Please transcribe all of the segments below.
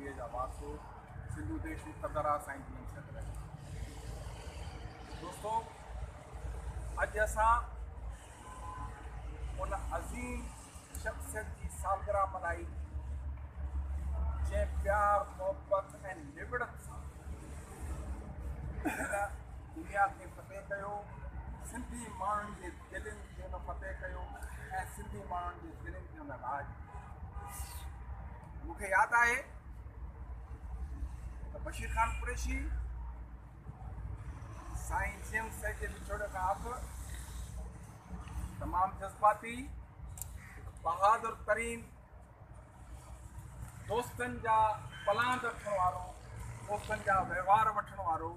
सिंधीअ जा वासो सिंधू देश जी क़दर आहे साईं जीअं सद रहे। दोस्तों, अॼु असां उन अज़ीम शख़्सियत जी सालगिरह मल्हाई जंहिं प्यार मोहबत ऐं निबिड़त सां दुनिया खे फ़तेह कयो, सिंधी माण्हुनि जे दिलनि खे हुन फ़तेह कयो ऐं सिंधी माण्हुनि जे दिलनि खे हुन राज। मूंखे यादि आहे त बशीर ख़ान कुरैशी साईं जियम सैद जे विछोड़ खां अॻु तमामु जज़्बाती, बहादुर तरीन, दोस्तनि जा पलांद रखण वारो, दोस्तनि जा वहिंवार वठण वारो,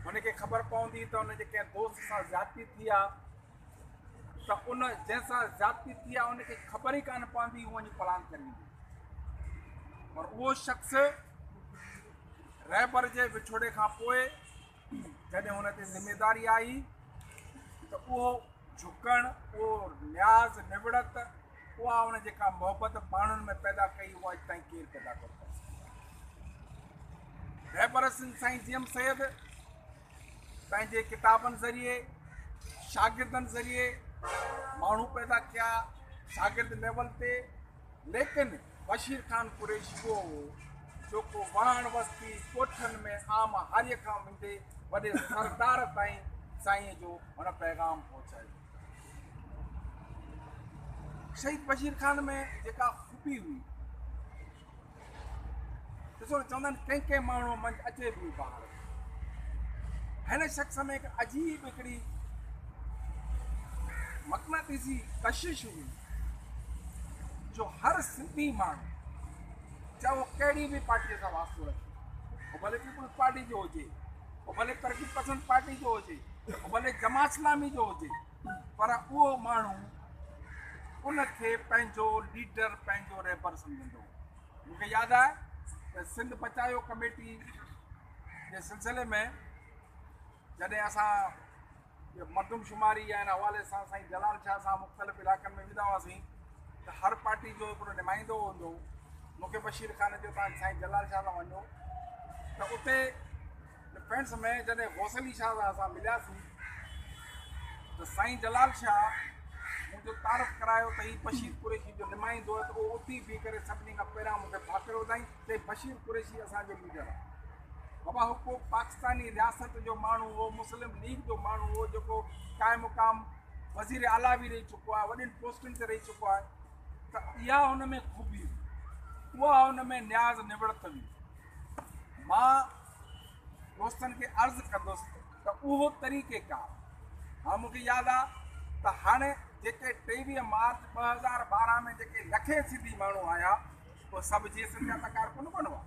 हुनखे ख़बर पवंदी त हुन जे कंहिं दोस्त सां ज़्यादती थी आहे त उन जंहिंसां ज़्यादती थी आहे उनखे ख़बर ई कान पवंदी, उहो वञी पलान करे ईंदी। पर उहो शख़्स रहबर जे विछोड़े खां पोइ जॾहिं हुन ते ज़िमेदारी आई त उहो झुकण, उहो न्याज़ निबिड़त, उहा उन जेका मोहबत माण्हुनि में पैदा कई, उहा अॼु ताईं केरु पैदा कोन करे सघियो। रहबर साईं जियम सैद पंहिंजे किताबनि ज़रिए, शागिर्दनि ज़रिए माण्हू पैदा किया शागिर्द लेवल ते, लेकिन बशीर ख़ान कुरैशी उहो जेको वाण वस्ती कोठनि में आम हारीअ खां वेंदे वॾे सरदार ताईं साईं जो हुन पैगाम पहुचायो। शहीद बशीर ख़ान में जेका ख़ूबी हुई, ॾिसो चवंदा आहिनि कंहिं कंहिं माण्हू मंझि अचे बि ॿाहिरि, हिन शख़्स में हिकु अजीब हिकिड़ी मक़नातीसी कशिश हुई जो हर सिंधी माण्हू चाहे वो कहिड़ी बि पार्टीअ सां वास्तो रखे, वो भले पीपुल्स पार्टी जो हुजे, वो भले तरक़ी पसंद पार्टी जो हुजे, वो भले जमात इस्लामी जो हुजे, पर उहो माण्हू उनखे पंहिंजो लीडर, पंहिंजो रहबर सम्झंदो। मूंखे यादि आहे त सिंध बचायो कमेटी जे सिलसिले में जॾहिं असां मर्दमशुमारी या हिन हवाले सां साईं जलाल शाह सां मुख़्तलिफ़ इलाइक़नि में वेंदा हुआसीं त हर पार्टी जो हिकिड़ो नुमाइंदो हूंदो। मूंखे बशीर ख़ान जो तव्हां साईं जलाल शाह सां वञो त उते डिफेंस में जॾहिं गौसली शाह सां असां मिलियासीं त साईं जलाल शाह मुंहिंजो तारीफ़ करायो त हीउ बशीर कुरैशी जो नुमाइंदो आहे, त उहो उथी बीह करे सभिनी खां पहिरियां मूंखे फ़ाख़िरो ॿुधाई त बशीर कुरैशी असांजो लीडर आहे। बाबा हू को पाकिस्तानी रियासत जो माण्हू हो, मुस्लिम लीग जो माण्हू हो, जेको क़ाइम मुक़ाम वज़ीर आला बि रही चुको आहे, वॾियुनि पोस्टुनि ते रही चुको आहे, त इहा हुन में ख़ूबी हुई, उहा हुन में न्याज़ निबिड़त हुई। मां दोस्तनि खे अर्ज़ु कंदुसि त उहो तरीक़ेकार, हा मूंखे यादि आहे त हाणे जेके 23 मार्च 2012 में जेके लखे सिंधी माण्हू आया, उहे सभु जे सिंध जा तकार कोन हुआ।